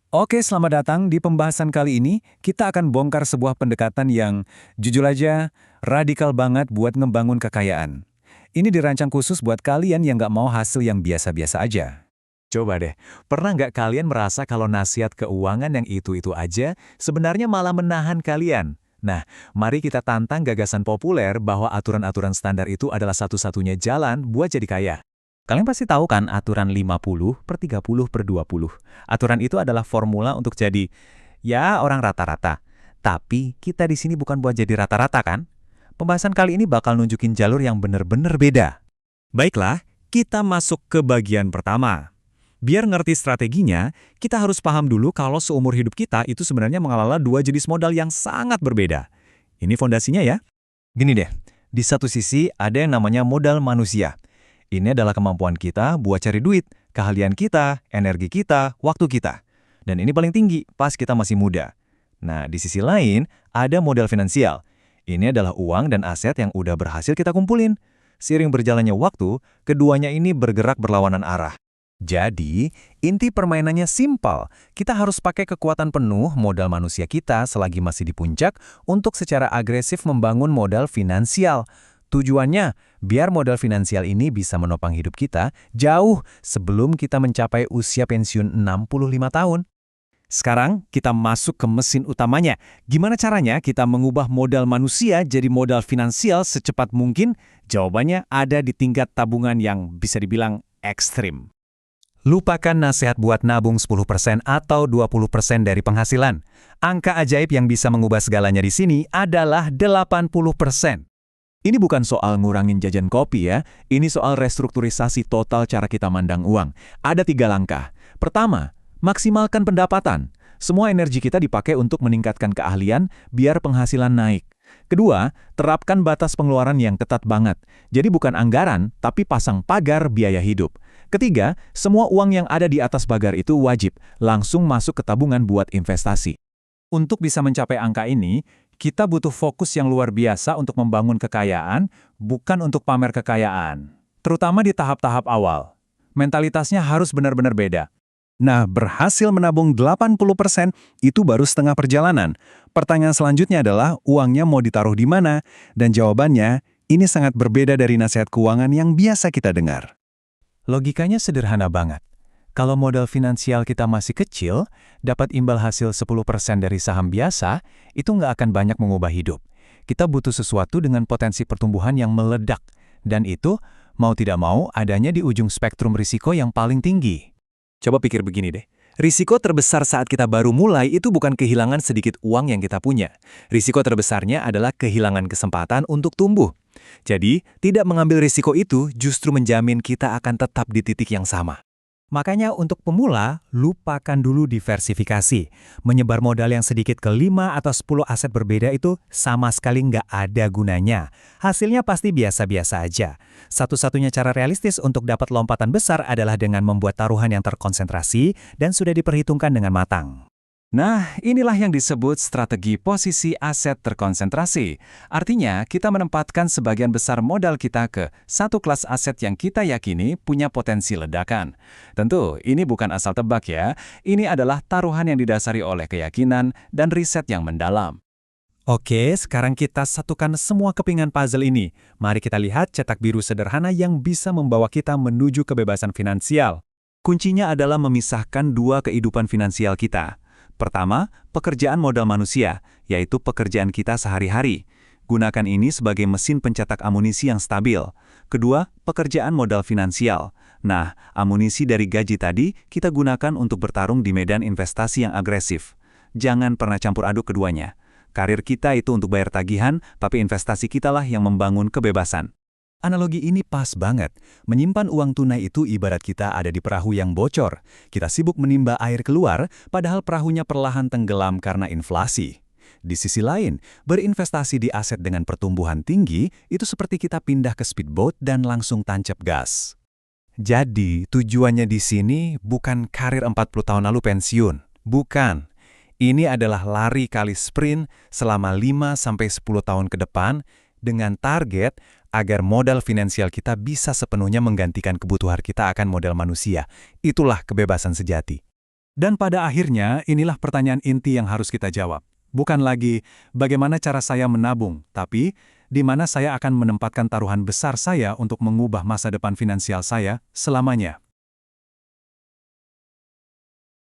Oke, selamat datang. Di pembahasan kali ini, kita akan bongkar sebuah pendekatan yang, jujur aja, radikal banget buat ngebangun kekayaan. Ini dirancang khusus buat kalian yang nggak mau hasil yang biasa-biasa aja. Coba deh, pernah nggak kalian merasa kalau nasihat keuangan yang itu-itu aja sebenarnya malah menahan kalian? Nah, mari kita tantang gagasan populer bahwa aturan-aturan standar itu adalah satu-satunya jalan buat jadi kaya. Kalian pasti tahu kan aturan 50/30/20. Aturan itu adalah formula untuk jadi, ya orang rata-rata. Tapi kita di sini bukan buat jadi rata-rata kan? Pembahasan kali ini bakal nunjukin jalur yang bener-bener beda. Baiklah, kita masuk ke bagian pertama. Biar ngerti strateginya, kita harus paham dulu kalau seumur hidup kita itu sebenarnya mengelola dua jenis modal yang sangat berbeda. Ini fondasinya ya. Gini deh, di satu sisi ada yang namanya modal manusia. Ini adalah kemampuan kita buat cari duit, keahlian kita, energi kita, waktu kita. Dan ini paling tinggi pas kita masih muda. Nah, di sisi lain, ada modal finansial. Ini adalah uang dan aset yang udah berhasil kita kumpulin. Seiring berjalannya waktu, keduanya ini bergerak berlawanan arah. Jadi, inti permainannya simpel. Kita harus pakai kekuatan penuh modal manusia kita selagi masih di puncak untuk secara agresif membangun modal finansial. Tujuannya, biar modal finansial ini bisa menopang hidup kita jauh sebelum kita mencapai usia pensiun 65 tahun. Sekarang, kita masuk ke mesin utamanya. Gimana caranya kita mengubah modal manusia jadi modal finansial secepat mungkin? Jawabannya ada di tingkat tabungan yang bisa dibilang ekstrim. Lupakan nasihat buat nabung 10% atau 20% dari penghasilan. Angka ajaib yang bisa mengubah segalanya di sini adalah 80%. Ini bukan soal ngurangin jajan kopi ya, ini soal restrukturisasi total cara kita mandang uang. Ada 3 langkah. Pertama, maksimalkan pendapatan. Semua energi kita dipakai untuk meningkatkan keahlian biar penghasilan naik. Kedua, terapkan batas pengeluaran yang ketat banget. Jadi bukan anggaran, tapi pasang pagar biaya hidup. Ketiga, semua uang yang ada di atas pagar itu wajib langsung masuk ke tabungan buat investasi. Untuk bisa mencapai angka ini, kita butuh fokus yang luar biasa untuk membangun kekayaan, bukan untuk pamer kekayaan. Terutama di tahap-tahap awal. Mentalitasnya harus benar-benar beda. Nah, berhasil menabung 80% itu baru setengah perjalanan. Pertanyaan selanjutnya adalah uangnya mau ditaruh di mana? Dan jawabannya, ini sangat berbeda dari nasihat keuangan yang biasa kita dengar. Logikanya sederhana banget. Kalau modal finansial kita masih kecil, dapat imbal hasil 10% dari saham biasa, itu nggak akan banyak mengubah hidup. Kita butuh sesuatu dengan potensi pertumbuhan yang meledak. Dan itu, mau tidak mau, adanya di ujung spektrum risiko yang paling tinggi. Coba pikir begini deh. Risiko terbesar saat kita baru mulai itu bukan kehilangan sedikit uang yang kita punya. Risiko terbesarnya adalah kehilangan kesempatan untuk tumbuh. Jadi, tidak mengambil risiko itu justru menjamin kita akan tetap di titik yang sama. Makanya untuk pemula, lupakan dulu diversifikasi. Menyebar modal yang sedikit ke 5 atau 10 aset berbeda itu sama sekali nggak ada gunanya. Hasilnya pasti biasa-biasa aja. Satu-satunya cara realistis untuk dapat lompatan besar adalah dengan membuat taruhan yang terkonsentrasi dan sudah diperhitungkan dengan matang. Nah, inilah yang disebut strategi posisi aset terkonsentrasi. Artinya, kita menempatkan sebagian besar modal kita ke satu kelas aset yang kita yakini punya potensi ledakan. Tentu, ini bukan asal tebak ya. Ini adalah taruhan yang didasari oleh keyakinan dan riset yang mendalam. Oke, sekarang kita satukan semua kepingan puzzle ini. Mari kita lihat cetak biru sederhana yang bisa membawa kita menuju kebebasan finansial. Kuncinya adalah memisahkan dua kehidupan finansial kita. Pertama, pekerjaan modal manusia, yaitu pekerjaan kita sehari-hari. Gunakan ini sebagai mesin pencetak amunisi yang stabil. Kedua, pekerjaan modal finansial. Nah, amunisi dari gaji tadi kita gunakan untuk bertarung di medan investasi yang agresif. Jangan pernah campur aduk keduanya. Karir kita itu untuk bayar tagihan, tapi investasi kitalah yang membangun kebebasan. Analogi ini pas banget. Menyimpan uang tunai itu ibarat kita ada di perahu yang bocor. Kita sibuk menimba air keluar, padahal perahunya perlahan tenggelam karena inflasi. Di sisi lain, berinvestasi di aset dengan pertumbuhan tinggi itu seperti kita pindah ke speedboat dan langsung tancap gas. Jadi, tujuannya di sini bukan karir 40 tahun lalu pensiun. Bukan. Ini adalah lari kali sprint selama 5-10 tahun ke depan dengan target agar modal finansial kita bisa sepenuhnya menggantikan kebutuhan kita akan modal manusia. Itulah kebebasan sejati. Dan pada akhirnya, inilah pertanyaan inti yang harus kita jawab. Bukan lagi bagaimana cara saya menabung, tapi di mana saya akan menempatkan taruhan besar saya untuk mengubah masa depan finansial saya selamanya.